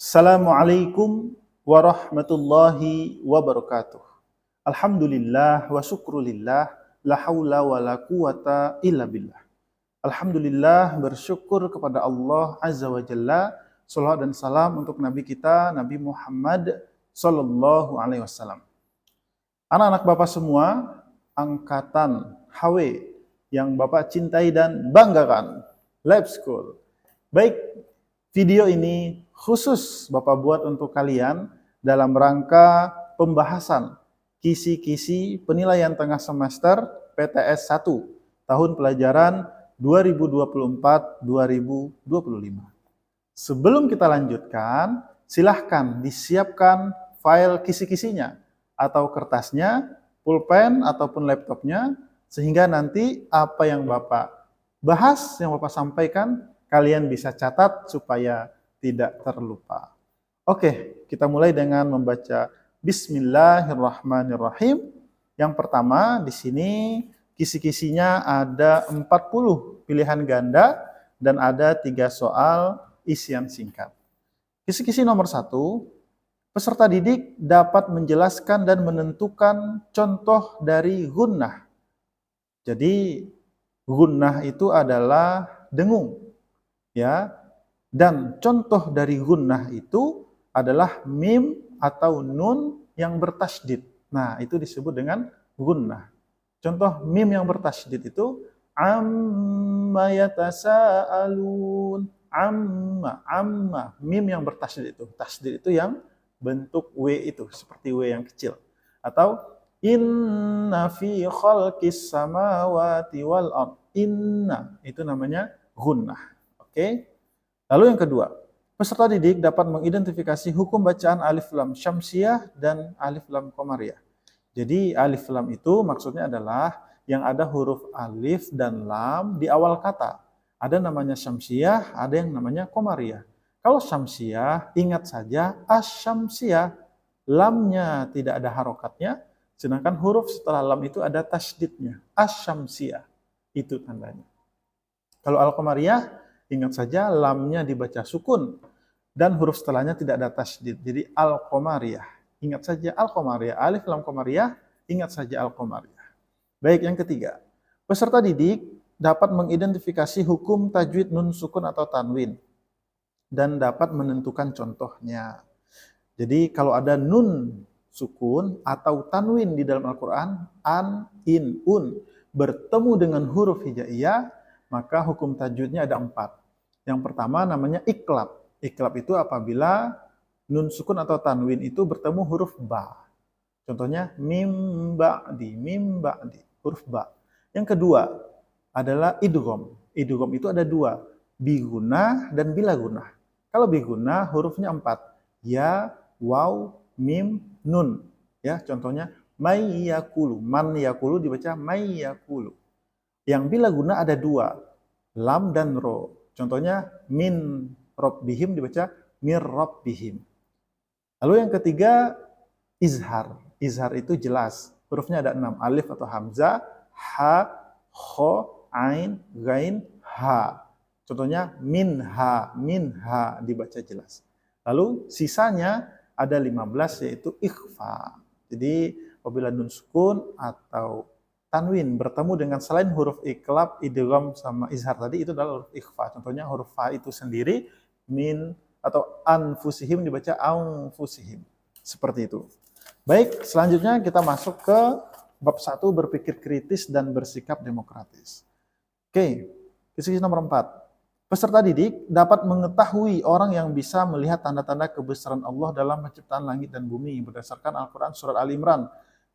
Assalamualaikum warahmatullahi wabarakatuh. Alhamdulillah wa syukrulillah, la haula wa la quwata illa billah. Alhamdulillah, bersyukur kepada Allah Azza wa Jalla. Salawat dan salam untuk Nabi kita, Nabi Muhammad sallallahu alaihi wasallam. Anak-anak Bapak semua, angkatan HW yang Bapak cintai dan banggakan, Lab School. Baik, video ini khusus Bapak buat untuk kalian dalam rangka pembahasan kisi-kisi penilaian tengah semester PTS 1 tahun pelajaran 2024-2025. Sebelum kita lanjutkan, silahkan disiapkan file kisi-kisinya atau kertasnya, pulpen ataupun laptopnya, sehingga nanti apa yang Bapak bahas, yang Bapak sampaikan, kalian bisa catat supaya tidak terlupa. Oke, kita mulai dengan membaca Bismillahirrahmanirrahim. Yang pertama, di sini kisi-kisinya ada 40 pilihan ganda dan ada 3 soal isian singkat. Kisi-kisi nomor 1, peserta didik dapat menjelaskan dan menentukan contoh dari gunnah. Jadi, gunnah itu adalah dengung, ya. Dan contoh dari gunnah itu adalah mim atau nun yang bertasydid. Nah, itu disebut dengan gunnah. Contoh mim yang bertasydid itu amma yatasaalun, amma, mim yang bertasydid itu. Tasydid itu yang bentuk W itu, seperti W yang kecil. Atau inna fi khalqis samawati wal ard. Inna, itu namanya gunnah. Oke? Lalu yang kedua, peserta didik dapat mengidentifikasi hukum bacaan alif lam syamsiyah dan alif lam qamariyah. Jadi alif lam itu maksudnya adalah yang ada huruf alif dan lam di awal kata. Ada namanya syamsiyah, ada yang namanya qamariyah. Kalau syamsiyah, ingat saja asy-syamsiyah, lamnya tidak ada harokatnya, sedangkan huruf setelah lam itu ada tasydidnya, asy-syamsiyah. Itu tandanya. Kalau al-qamariyah, ingat saja lamnya dibaca sukun dan huruf setelahnya tidak ada tasydid. Jadi al-qamariyah. Ingat saja al-qamariyah. Alif lam qamariyah, ingat saja al-qamariyah. Baik, yang ketiga. Peserta didik dapat mengidentifikasi hukum tajwid nun sukun atau tanwin dan dapat menentukan contohnya. Jadi kalau ada nun sukun atau tanwin di dalam Al-Qur'an, an, in, un bertemu dengan huruf hijaiyah, maka hukum tajwidnya ada 4. Yang pertama namanya iklab. Iklab itu apabila nun sukun atau tanwin itu bertemu huruf ba. Contohnya mim ba'di, huruf ba. Yang kedua adalah idgham. Idgham itu ada 2, bigunah dan bila gunah. Kalau bigunah hurufnya 4. Ya, waw, mim, nun. Ya, contohnya may yakulu. Man yakulu dibaca may yakulu. Yang bila gunah ada 2, lam dan ro. Contohnya min rabbihim dibaca mir rabbihim. Lalu yang ketiga izhar. Izhar itu jelas. Hurufnya ada 6, alif atau hamzah, ha, kho, ain, ghain, ha. Contohnya minha dibaca jelas. Lalu sisanya ada 15 yaitu ikhfa. Jadi apabila nun sukun atau tanwin bertemu dengan selain huruf iklab, idgham sama izhar tadi itu adalah huruf ikhfa. Contohnya huruf fa itu sendiri min atau anfusihim dibaca anfusihim. Seperti itu. Baik, selanjutnya kita masuk ke bab 1 berpikir kritis dan bersikap demokratis. Oke, kisi nomor 4. Peserta didik dapat mengetahui orang yang bisa melihat tanda-tanda kebesaran Allah dalam penciptaan langit dan bumi berdasarkan Al-Qur'an surat Ali Imran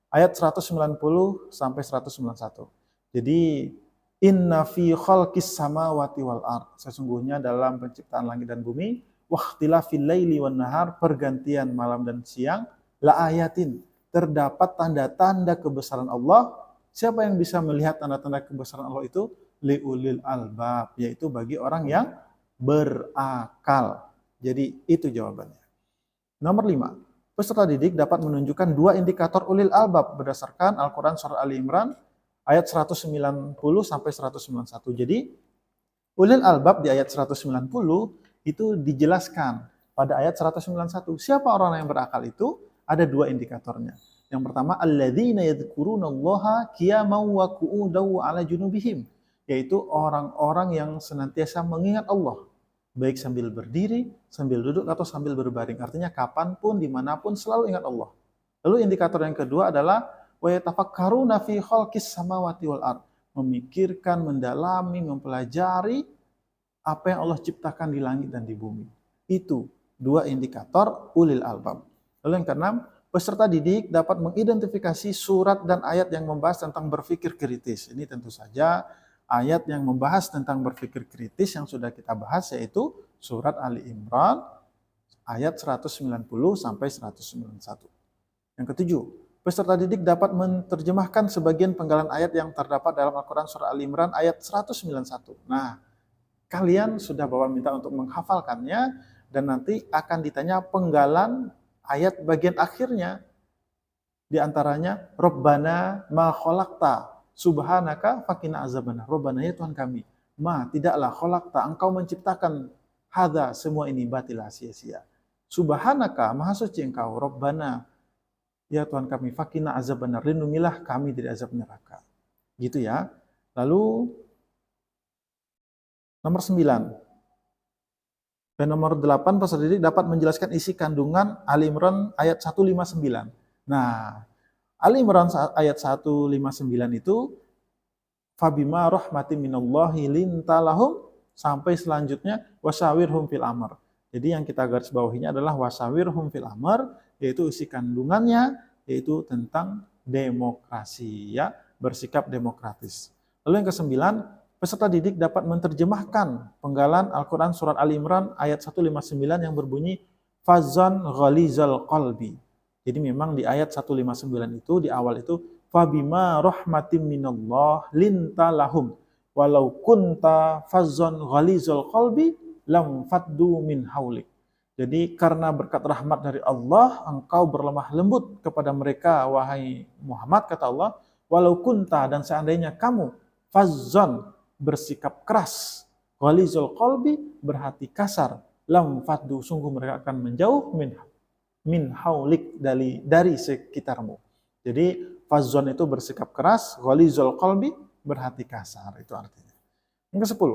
ayat 190 sampai 191. Jadi inna fi khalqis samawati wal ard, sesungguhnya dalam penciptaan langit dan bumi, wakhtilafil laili wan nahar, pergantian malam dan siang, la ayatin, terdapat tanda-tanda kebesaran Allah. Siapa yang bisa melihat tanda-tanda kebesaran Allah itu? Liulil albab, yaitu bagi orang yang berakal. Jadi itu jawabannya. Nomor 5. Peserta didik dapat menunjukkan 2 indikator ulil albab berdasarkan Al-Quran Surat Ali Imran ayat 190 sampai 191. Jadi ulil albab di ayat 190 itu dijelaskan pada ayat 191. Siapa orang yang berakal itu? Ada dua indikatornya. Yang pertama, alladzina yadhkurunallaha qiyaman wa qu'udan wa 'ala junubihim, yaitu orang-orang yang senantiasa mengingat Allah, baik sambil berdiri, sambil duduk, atau sambil berbaring. Artinya kapanpun, dimanapun, selalu ingat Allah. Lalu indikator yang kedua adalah wa yatafakkaruna fi khalqis samawati wal ard, memikirkan, mendalami, mempelajari apa yang Allah ciptakan di langit dan di bumi. Itu dua indikator ulil albab. Lalu yang keenam, peserta didik dapat mengidentifikasi surat dan ayat yang membahas tentang berpikir kritis. Ini tentu saja ayat yang membahas tentang berpikir kritis yang sudah kita bahas, yaitu surat Ali Imran ayat 190 sampai 191. Yang ketujuh, peserta didik dapat menerjemahkan sebagian penggalan ayat yang terdapat dalam Al-Quran surah Ali Imran ayat 191. Nah, kalian sudah bawa minta untuk menghafalkannya, dan nanti akan ditanya penggalan ayat bagian akhirnya. Di antaranya, Rabbana ma khalaqta subhanaka faqina azabannar. Rabbana, ya Tuhan kami, ma tidaklah khalaqta, engkau menciptakan hadza, semua ini batilah, sia-sia. Subhanaka, maha suci engkau. Rabbana, ya Tuhan kami, faqina azabannar, lindungilah kami dari azab neraka. Gitu ya. Lalu nomor 9 dan nomor 8, peserta didik dapat menjelaskan isi kandungan Ali Imran ayat 159. Nah, Ali Imran ayat 159 itu fabima rahmatin minallahi lintalahum, sampai selanjutnya wasawirhum fil amr. Jadi yang kita garis bawahinya adalah wasawirhum fil amr, yaitu isi kandungannya yaitu tentang demokrasi, ya, bersikap demokratis. Lalu yang ke-9, peserta didik dapat menerjemahkan penggalan Al-Quran surat Ali Imran ayat 159 yang berbunyi fazan ghalizal qalbi. Jadi memang di ayat 159 itu, di awal itu, fabima rahmatim minallah linta lahum walau kunta fazan ghalizal qalbi lam faddu min haulik. Jadi karena berkat rahmat dari Allah, engkau berlemah lembut kepada mereka, wahai Muhammad, kata Allah, walau kunta, dan seandainya kamu, fazan, bersikap keras, ghalizul qalbi, berhati kasar, lam faddu, sungguh mereka akan menjauh min haulik, dari sekitarmu. Jadi fazon itu bersikap keras, ghalizul qalbi, berhati kasar, itu artinya. Yang ke-10,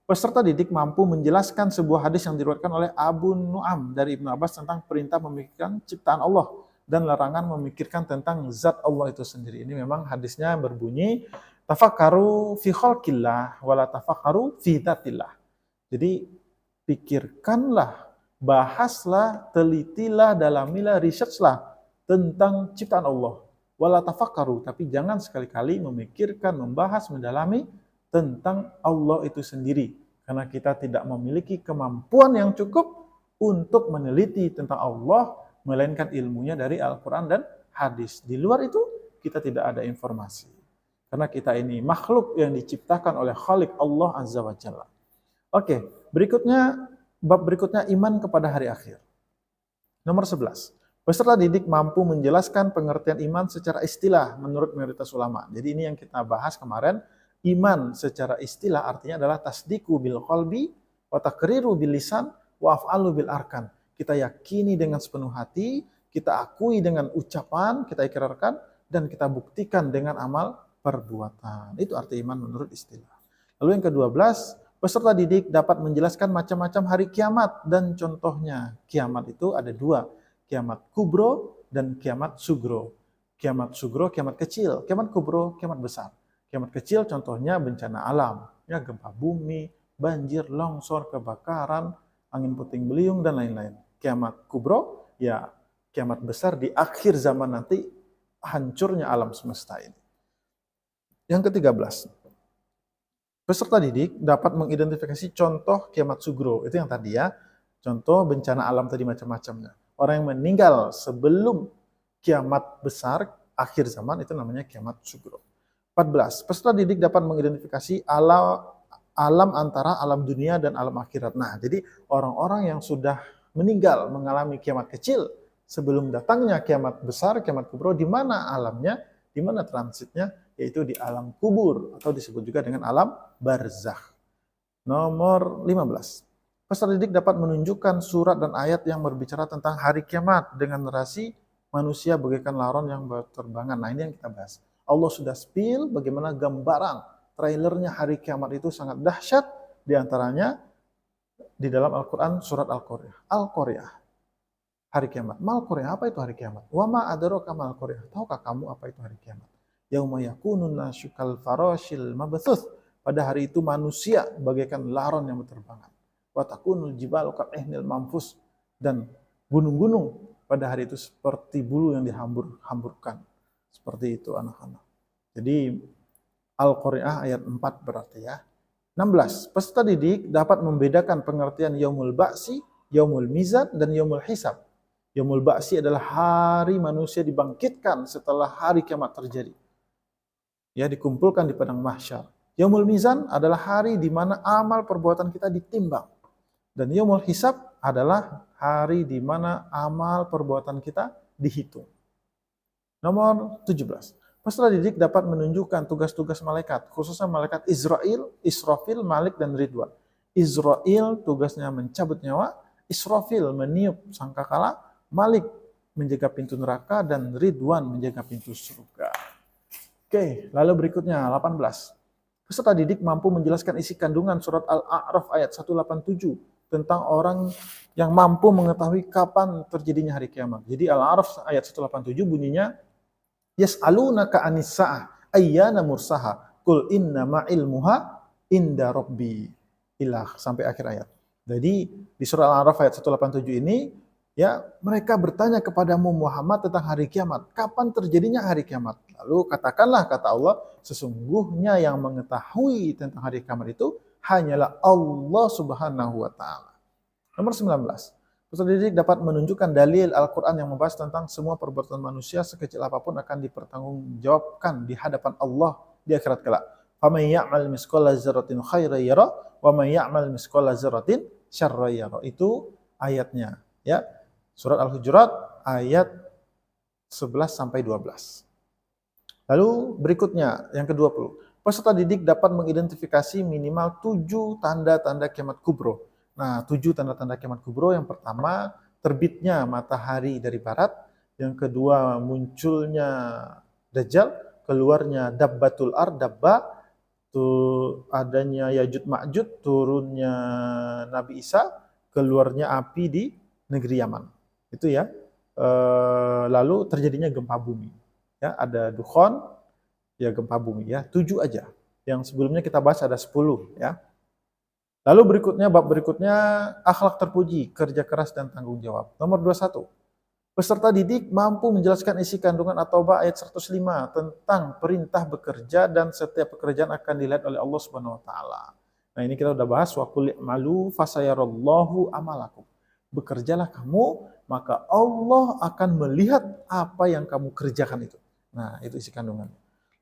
peserta didik mampu menjelaskan sebuah hadis yang diriwayatkan oleh Abu Nu'am dari Ibnu Abbas tentang perintah memikirkan ciptaan Allah dan larangan memikirkan tentang zat Allah itu sendiri. Ini memang hadisnya berbunyi tafakkaru fi khalqillah wala tafakkaru fi dzatillah. Jadi pikirkanlah, bahaslah, telitilah, dalamilah, researchlah tentang ciptaan Allah. Wala tafakkaru, tapi jangan sekali-kali memikirkan, membahas, mendalami tentang Allah itu sendiri. Karena kita tidak memiliki kemampuan yang cukup untuk meneliti tentang Allah, melainkan ilmunya dari Al-Quran dan hadis. Di luar itu kita tidak ada informasi. Karena kita ini makhluk yang diciptakan oleh Khalik Allah Azza wa Jalla. Oke, berikutnya, bab berikutnya, iman kepada hari akhir. Nomor 11. Peserta didik mampu menjelaskan pengertian iman secara istilah menurut mayoritas ulama. Jadi ini yang kita bahas kemarin. Iman secara istilah artinya adalah tasdiqu bil qalbi wa taqriru bil lisan wa af'alu bil arkan. Kita yakini dengan sepenuh hati, kita akui dengan ucapan, kita ikrarkan, dan kita buktikan dengan amal perbuatan. Itu arti iman menurut istilah. Lalu yang ke-12, peserta didik dapat menjelaskan macam-macam hari kiamat dan contohnya. Kiamat itu ada dua, kiamat kubro dan kiamat sugro. Kiamat sugro, kiamat kecil, kiamat kubro, kiamat besar. Kiamat kecil contohnya bencana alam, ya, gempa bumi, banjir, longsor, kebakaran, angin puting beliung, dan lain-lain. Kiamat kubro, ya, kiamat besar di akhir zaman nanti, hancurnya alam semesta ini. Yang ke-13, peserta didik dapat mengidentifikasi contoh kiamat sugro. Itu yang tadi, ya, contoh bencana alam tadi macam-macamnya. Orang yang meninggal sebelum kiamat besar, akhir zaman, itu namanya kiamat sugro. 14. Peserta didik dapat mengidentifikasi alam antara alam dunia dan alam akhirat. Nah, jadi orang-orang yang sudah meninggal mengalami kiamat kecil sebelum datangnya kiamat besar, kiamat kubro, di mana alamnya, di mana transitnya, yaitu di alam kubur atau disebut juga dengan alam barzakh. Nomor 15. Peserta didik dapat menunjukkan surat dan ayat yang berbicara tentang hari kiamat dengan narasi manusia bagaikan laron yang berterbangan. Nah, ini yang kita bahas. Allah sudah spill bagaimana gambaran trailernya hari kiamat itu sangat dahsyat, di antaranya di dalam Al-Quran surat Al-Qari'ah. Al-Qari'ah, hari kiamat. Mal Qari'ah, apa itu hari kiamat? Wa ma adraka mal Qari'ah. Tahukah kamu apa itu hari kiamat? Yauma yakunun nasu kal farashil mabthuth. Pada hari itu manusia bagaikan laron yang berterbangan. Wa takunul jibalu kal ihnil manfus, dan gunung-gunung pada hari itu seperti bulu yang dihambur-hamburkan. Seperti itu anak-anak. Jadi Al-Qari'ah ayat 4 berarti ya. 16. Peserta didik dapat membedakan pengertian yaumul ba'si, yaumul mizan, dan yaumul hisab. Yaumul ba'si adalah hari manusia dibangkitkan setelah hari kiamat terjadi. Ya, dikumpulkan di padang mahsyar. Yaumul mizan adalah hari di mana amal perbuatan kita ditimbang. Dan yaumul hisab adalah hari di mana amal perbuatan kita dihitung. Nomor 17. Peserta didik dapat menunjukkan tugas-tugas malaikat, khususnya malaikat Israfil, Malik, dan Ridwan. Israel tugasnya mencabut nyawa, Israfil meniup sangkakala, Malik menjaga pintu neraka, dan Ridwan menjaga pintu surga. Oke, lalu berikutnya 18. Peserta didik mampu menjelaskan isi kandungan surat Al-A'raf ayat 187 tentang orang yang mampu mengetahui kapan terjadinya hari kiamat. Jadi Al-A'raf ayat 187 bunyinya, yas'alunaka anis-sa'ah ayyana mursaha qul innama ilmuha inda rabbi, ilah, sampai akhir ayat. Jadi di surah Al-A'raf ayat 187 ini, ya, mereka bertanya kepadamu Muhammad tentang hari kiamat. Kapan terjadinya hari kiamat? Lalu katakanlah, kata Allah, sesungguhnya yang mengetahui tentang hari kiamat itu hanyalah Allah Subhanahu wa taala. Nomor 19. Peserta didik dapat menunjukkan dalil Al-Quran yang membahas tentang semua perbuatan manusia sekecil apapun akan dipertanggungjawabkan di hadapan Allah di akhirat kelak. Faman ya'mal misqala dzarratin khairan yara wa man ya'mal misqala dzarratin syarran yara. Itu ayatnya, ya. Surat Al-Hujurat ayat 11 sampai 12. Lalu berikutnya yang ke-20. Peserta didik dapat mengidentifikasi minimal 7 tanda-tanda kiamat kubro. Nah, 7 tanda-tanda kiamat kubro, yang pertama terbitnya matahari dari barat, yang kedua munculnya Dajjal, keluarnya Dabbatul Ard, Dabba, adanya Yajud Ma'jud, turunnya Nabi Isa, keluarnya api di negeri Yaman. Itu ya. Lalu terjadinya gempa bumi. Ya, ada dukhon, ya gempa bumi ya. 7 aja. Yang sebelumnya kita bahas ada 10 ya. Lalu berikutnya, bab berikutnya, akhlak terpuji, kerja keras dan tanggung jawab. Nomor 21. Peserta didik mampu menjelaskan isi kandungan At-Taubah ayat 105 tentang perintah bekerja dan setiap pekerjaan akan dilihat oleh Allah Subhanahu wa taala. Nah, ini kita udah bahas, wa qul i'malu fasayarallahu amalakum. Bekerjalah kamu, maka Allah akan melihat apa yang kamu kerjakan itu. Nah, itu isi kandungan.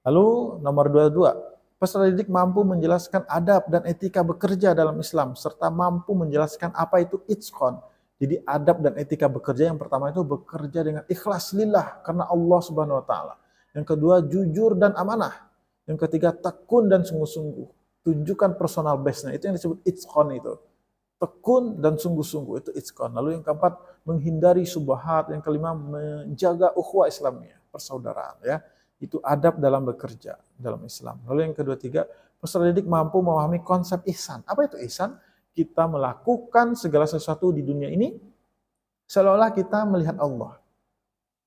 Lalu nomor 22. Peserta didik mampu menjelaskan adab dan etika bekerja dalam Islam, serta mampu menjelaskan apa itu itqan. Jadi adab dan etika bekerja, yang pertama itu bekerja dengan ikhlas lillah karena Allah Subhanahu wa taala. Yang kedua, jujur dan amanah. Yang ketiga, tekun dan sungguh-sungguh. Tunjukkan personal best-nya, itu yang disebut itqan itu. Tekun dan sungguh-sungguh, itu itqan. Lalu yang keempat, menghindari syubhat. Yang kelima, menjaga ukhuwah Islamiyah, persaudaraan ya. Itu adab dalam bekerja dalam Islam. Lalu yang kedua, tiga, peserta didik mampu memahami konsep ihsan. Apa itu ihsan? Kita melakukan segala sesuatu di dunia ini seolah-olah kita melihat Allah.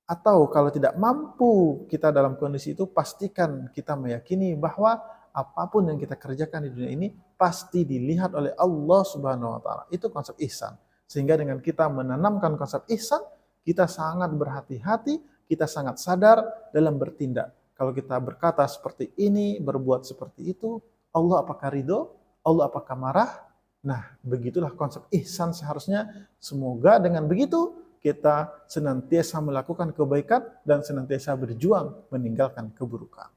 Atau kalau tidak mampu kita dalam kondisi itu, pastikan kita meyakini bahwa apapun yang kita kerjakan di dunia ini pasti dilihat oleh Allah Subhanahu wa taala. Itu konsep ihsan. Sehingga dengan kita menanamkan konsep ihsan, kita sangat berhati-hati, kita sangat sadar dalam bertindak. Kalau kita berkata seperti ini, berbuat seperti itu, Allah apakah ridho? Allah apakah marah? Nah, begitulah konsep ihsan seharusnya. Semoga dengan begitu kita senantiasa melakukan kebaikan dan senantiasa berjuang meninggalkan keburukan.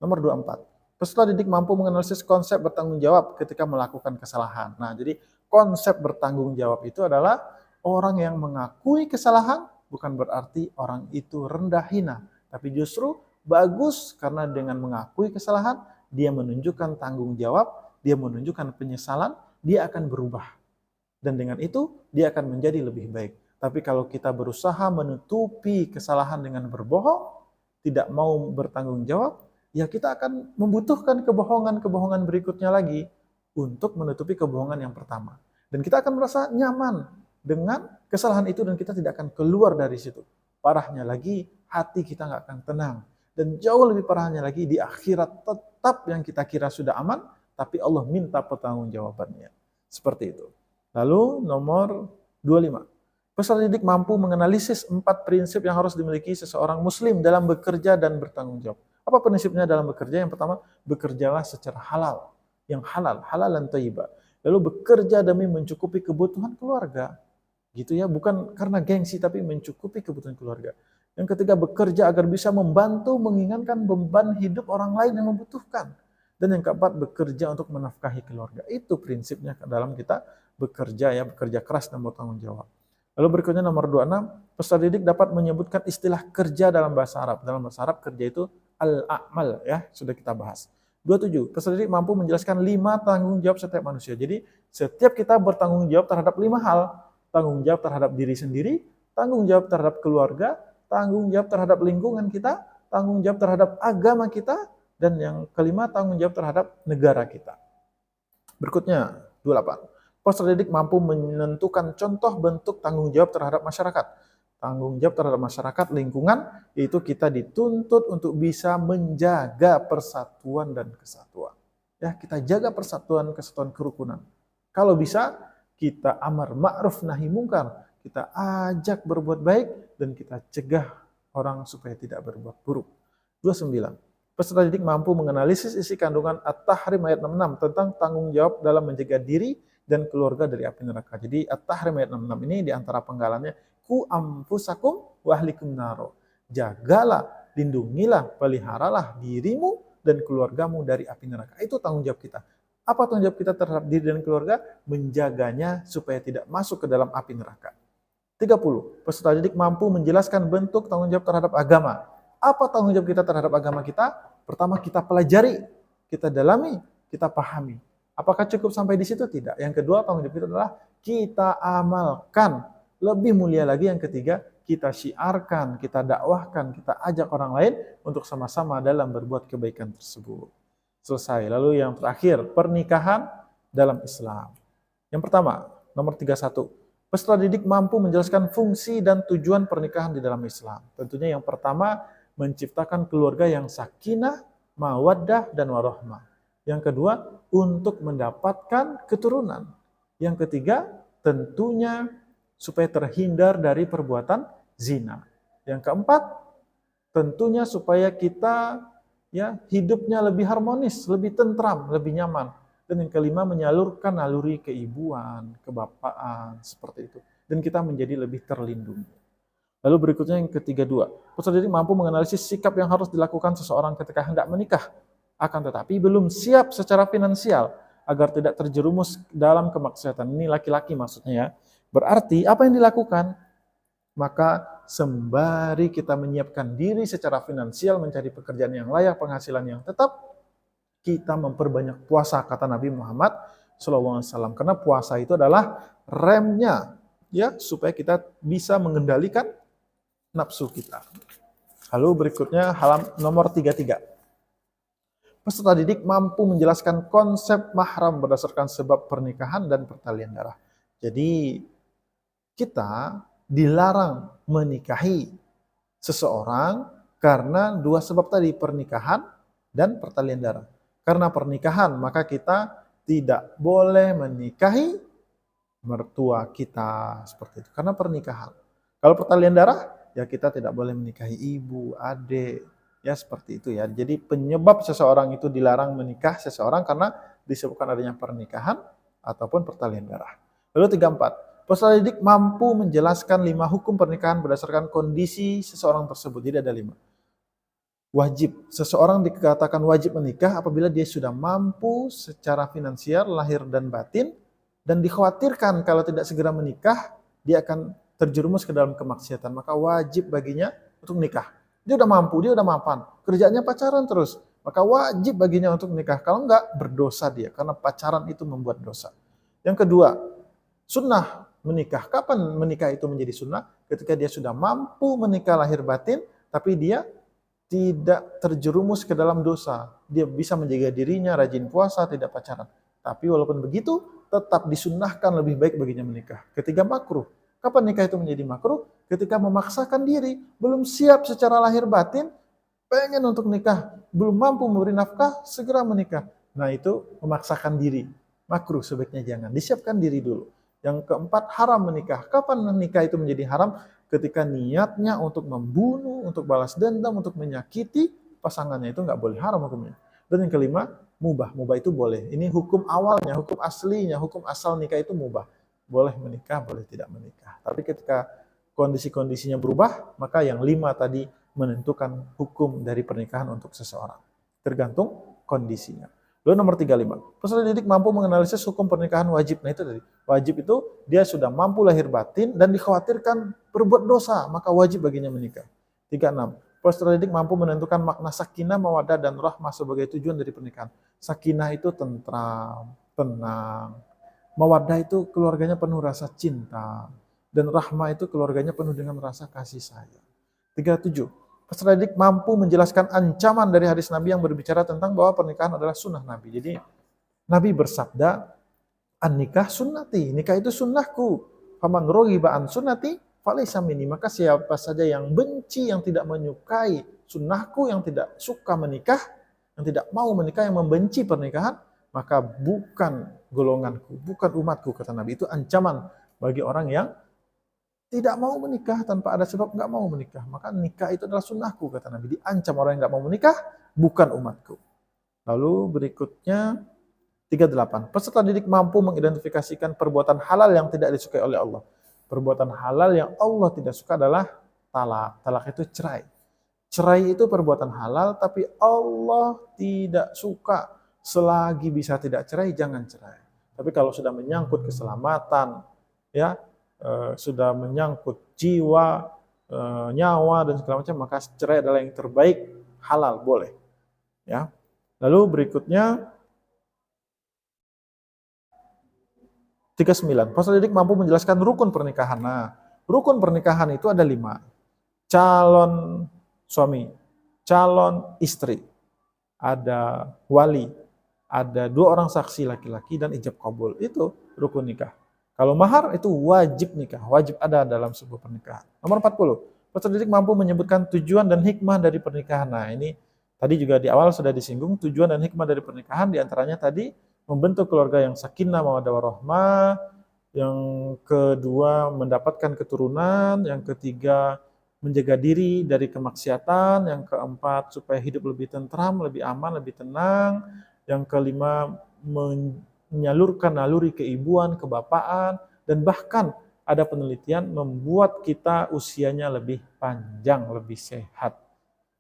Nomor 24. Peserta didik mampu menganalisis konsep bertanggung jawab ketika melakukan kesalahan. Nah, jadi konsep bertanggung jawab itu adalah orang yang mengakui kesalahan, bukan berarti orang itu rendah hina, tapi justru bagus karena dengan mengakui kesalahan, dia menunjukkan tanggung jawab, dia menunjukkan penyesalan, dia akan berubah. Dan dengan itu dia akan menjadi lebih baik. Tapi kalau kita berusaha menutupi kesalahan dengan berbohong, tidak mau bertanggung jawab, ya kita akan membutuhkan kebohongan-kebohongan berikutnya lagi untuk menutupi kebohongan yang pertama. Dan kita akan merasa nyaman dengan kesalahan itu dan kita tidak akan keluar dari situ. Parahnya lagi, hati kita nggak akan tenang. Dan jauh lebih parahnya lagi, di akhirat tetap yang kita kira sudah aman, tapi Allah minta pertanggungjawabannya. Seperti itu. Lalu nomor 25. Peserta didik mampu menganalisis 4 prinsip yang harus dimiliki seseorang muslim dalam bekerja dan bertanggung jawab. Apa prinsipnya dalam bekerja? Yang pertama, bekerjalah secara halal. Yang halal, halalan thayyibah. Lalu bekerja demi mencukupi kebutuhan keluarga. Gitu ya, bukan karena gengsi tapi mencukupi kebutuhan keluarga. Yang ketiga, bekerja agar bisa membantu mengingatkan beban hidup orang lain yang membutuhkan. Dan yang keempat, bekerja untuk menafkahi keluarga. Itu prinsipnya dalam kita bekerja ya, bekerja keras dan bertanggung jawab. Lalu berikutnya nomor 26, peserta didik dapat menyebutkan istilah kerja dalam bahasa Arab. Dalam bahasa Arab kerja itu al-a'mal ya, sudah kita bahas. 27, peserta didik mampu menjelaskan 5 tanggung jawab setiap manusia. Jadi setiap kita bertanggung jawab terhadap 5 hal. Tanggung jawab terhadap diri sendiri, tanggung jawab terhadap keluarga, tanggung jawab terhadap lingkungan kita, tanggung jawab terhadap agama kita, dan yang kelima tanggung jawab terhadap negara kita. Berikutnya 28. Peserta didik mampu menentukan contoh bentuk tanggung jawab terhadap masyarakat. Tanggung jawab terhadap masyarakat, lingkungan, yaitu kita dituntut untuk bisa menjaga persatuan dan kesatuan. Ya, kita jaga persatuan, kesatuan, kerukunan. Kalau bisa, kita amar ma'ruf nahi mungkar, kita ajak berbuat baik, dan kita cegah orang supaya tidak berbuat buruk. 29. Peserta didik mampu menganalisis isi kandungan At-Tahrim ayat 66 tentang tanggung jawab dalam menjaga diri dan keluarga dari api neraka. Jadi At-Tahrim ayat 66 ini diantara penggalannya, ku amfusakum wa ahlikum naro. Jagalah, lindungilah, peliharalah dirimu dan keluargamu dari api neraka. Itu tanggung jawab kita. Apa tanggung jawab kita terhadap diri dan keluarga? Menjaganya supaya tidak masuk ke dalam api neraka. 30. Peserta didik mampu menjelaskan bentuk tanggung jawab terhadap agama. Apa tanggung jawab kita terhadap agama kita? Pertama, kita pelajari, kita dalami, kita pahami. Apakah cukup sampai di situ? Tidak. Yang kedua, tanggung jawab kita adalah kita amalkan. Lebih mulia lagi yang ketiga, kita syiarkan, kita dakwahkan, kita ajak orang lain untuk sama-sama dalam berbuat kebaikan tersebut. Selesai. Lalu yang terakhir, pernikahan dalam Islam. Yang pertama, nomor 31. Peserta didik mampu menjelaskan fungsi dan tujuan pernikahan di dalam Islam. Tentunya yang pertama, menciptakan keluarga yang sakinah, mawaddah, dan warahmah. Yang kedua, untuk mendapatkan keturunan. Yang ketiga, tentunya supaya terhindar dari perbuatan zina. Yang keempat, tentunya supaya kita ya hidupnya lebih harmonis, lebih tentram, lebih nyaman. Dan yang kelima, menyalurkan naluri keibuan, kebapaan, seperti itu. Dan kita menjadi lebih terlindungi. Lalu berikutnya yang ketiga dua, peserta didik mampu menganalisis sikap yang harus dilakukan seseorang ketika hendak menikah, akan tetapi belum siap secara finansial, agar tidak terjerumus dalam kemaksiatan. Ini laki-laki maksudnya ya. Berarti apa yang dilakukan? Maka sembari kita menyiapkan diri secara finansial, mencari pekerjaan yang layak, penghasilan yang tetap, kita memperbanyak puasa, kata Nabi Muhammad SAW. Karena puasa itu adalah remnya, ya, supaya kita bisa mengendalikan nafsu kita. Lalu berikutnya nomor 33. Peserta didik mampu menjelaskan konsep mahram berdasarkan sebab pernikahan dan pertalian darah. Jadi kita dilarang menikahi seseorang karena dua sebab tadi, pernikahan dan pertalian darah. Karena pernikahan, maka kita tidak boleh menikahi mertua kita, seperti itu. Karena pernikahan. Kalau pertalian darah, ya kita tidak boleh menikahi ibu, adik, ya seperti itu ya. Jadi penyebab seseorang itu dilarang menikah seseorang karena disebabkan adanya pernikahan ataupun pertalian darah. Lalu 34. Peserta didik mampu menjelaskan 5 hukum pernikahan berdasarkan kondisi seseorang tersebut. Jadi ada 5. Wajib. Seseorang dikatakan wajib menikah apabila dia sudah mampu secara finansial, lahir dan batin, dan dikhawatirkan kalau tidak segera menikah, dia akan terjerumus ke dalam kemaksiatan. Maka wajib baginya untuk menikah. Dia udah mampu, dia udah mapan. Kerjanya pacaran terus. Maka wajib baginya untuk menikah. Kalau enggak, berdosa dia. Karena pacaran itu membuat dosa. Yang kedua, Sunnah menikah. Kapan menikah itu menjadi sunnah? Ketika dia sudah mampu menikah lahir batin, tapi dia tidak terjerumus ke dalam dosa. Dia bisa menjaga dirinya, rajin puasa, tidak pacaran. Tapi walaupun begitu, tetap disunnahkan lebih baik baginya menikah. Ketika makruh. Kapan nikah itu menjadi makruh? Ketika memaksakan diri, belum siap secara lahir batin, pengen untuk nikah, belum mampu memberi nafkah, segera menikah. Nah itu memaksakan diri. Makruh sebaiknya jangan. Disiapkan diri dulu. Yang keempat, haram menikah. Kapan menikah itu menjadi haram? Ketika niatnya untuk membunuh, untuk balas dendam, untuk menyakiti pasangannya, itu nggak boleh, haram hukumnya. Dan yang kelima, mubah. Mubah itu boleh. Ini hukum awalnya, hukum aslinya, hukum asal nikah itu mubah. Boleh menikah, boleh tidak menikah. Tapi ketika kondisi-kondisinya berubah, maka yang 5 tadi menentukan hukum dari pernikahan untuk seseorang. Tergantung kondisinya. Lalu nomor 35, peserta didik mampu menganalisis hukum pernikahan wajib. Nah itu tadi, wajib itu dia sudah mampu lahir batin dan dikhawatirkan berbuat dosa, maka wajib baginya menikah. 36, peserta didik mampu menentukan makna sakinah, mawaddah, dan rahmah sebagai tujuan dari pernikahan. Sakinah itu tentram, tenang. Mawaddah itu keluarganya penuh rasa cinta. Dan rahmah itu keluarganya penuh dengan rasa kasih sayang. 37, peserta didik mampu menjelaskan ancaman dari hadis Nabi yang berbicara tentang bahwa pernikahan adalah sunnah Nabi. Jadi Nabi bersabda, an-nikah sunnati, nikah itu sunnahku. Faman raghiba an sunnati falaysa minni. Maka siapa saja yang benci, yang tidak menyukai sunnahku, yang tidak suka menikah, yang tidak mau menikah, yang membenci pernikahan, maka bukan golonganku, bukan umatku, kata Nabi. Itu ancaman bagi orang yang tidak mau menikah tanpa ada sebab, nggak mau menikah. Maka nikah itu adalah sunnahku, kata Nabi. Diancam orang yang nggak mau menikah, bukan umatku. Lalu berikutnya 38. Peserta didik mampu mengidentifikasikan perbuatan halal yang tidak disukai oleh Allah. Perbuatan halal yang Allah tidak suka adalah talak. Talak itu cerai. Cerai itu perbuatan halal, tapi Allah tidak suka. Selagi bisa tidak cerai, jangan cerai. Tapi kalau sudah menyangkut keselamatan, ya, sudah menyangkut jiwa, nyawa dan segala macam, maka cerai adalah yang terbaik, halal, boleh. Ya. Lalu berikutnya 39. Peserta didik mampu menjelaskan rukun pernikahan. Nah, rukun pernikahan itu ada 5. Calon suami, calon istri, ada wali, ada 2 orang saksi laki-laki dan ijab kabul. Itu rukun nikah. Kalau mahar itu wajib nikah, wajib ada dalam sebuah pernikahan. Nomor 40, peserta didik mampu menyebutkan tujuan dan hikmah dari pernikahan. Nah ini tadi juga di awal sudah disinggung, tujuan dan hikmah dari pernikahan diantaranya tadi membentuk keluarga yang sakinah, mawaddah, warahmah. Yang kedua mendapatkan keturunan, yang ketiga menjaga diri dari kemaksiatan, yang keempat supaya hidup lebih tentram, lebih aman, lebih tenang, yang kelima menyalurkan naluri keibuan, kebapaan, dan bahkan ada penelitian membuat kita usianya lebih panjang, lebih sehat.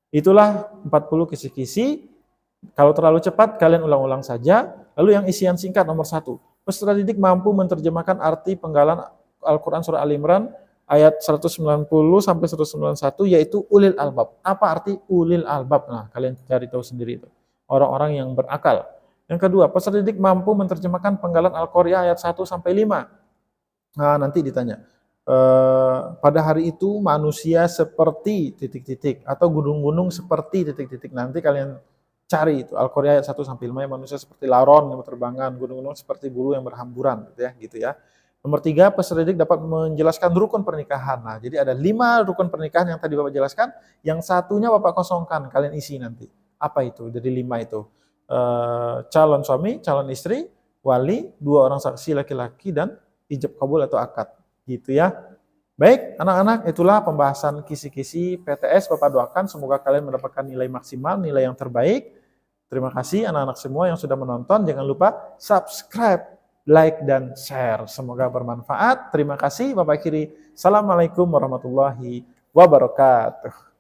Itulah 40 kisi-kisi. Kalau terlalu cepat, kalian ulang-ulang saja. Lalu yang isian singkat nomor 1. Peserta didik mampu menerjemahkan arti penggalan Al-Quran surah Al-Imran ayat 190 sampai 191, yaitu ulil albab. Apa arti ulil albab? Nah, kalian cari tahu sendiri itu. Orang-orang yang berakal. Yang kedua, peserta didik mampu menerjemahkan penggalan Al-Qari'ah ayat 1 sampai 5. Nah, nanti ditanya. Pada hari itu manusia seperti titik-titik atau gunung-gunung seperti titik-titik. Nanti kalian cari itu Al-Qari'ah ayat 1 sampai 5, manusia seperti laron yang berterbangan, gunung-gunung seperti bulu yang berhamburan, gitu ya. Nomor 3, peserta didik dapat menjelaskan rukun pernikahan. Nah, jadi ada 5 rukun pernikahan yang tadi Bapak jelaskan, yang satunya Bapak kosongkan, kalian isi nanti. Apa itu? Jadi 5 itu. Calon suami, calon istri, wali, 2 orang saksi laki-laki, dan ijab kabul atau akad. Gitu ya. Baik, anak-anak, itulah pembahasan kisi-kisi PTS. Bapak doakan semoga kalian mendapatkan nilai maksimal, nilai yang terbaik. Terima kasih anak-anak semua yang sudah menonton. Jangan lupa subscribe, like, dan share. Semoga bermanfaat. Terima kasih. Bapak akhiri. Assalamualaikum warahmatullahi wabarakatuh.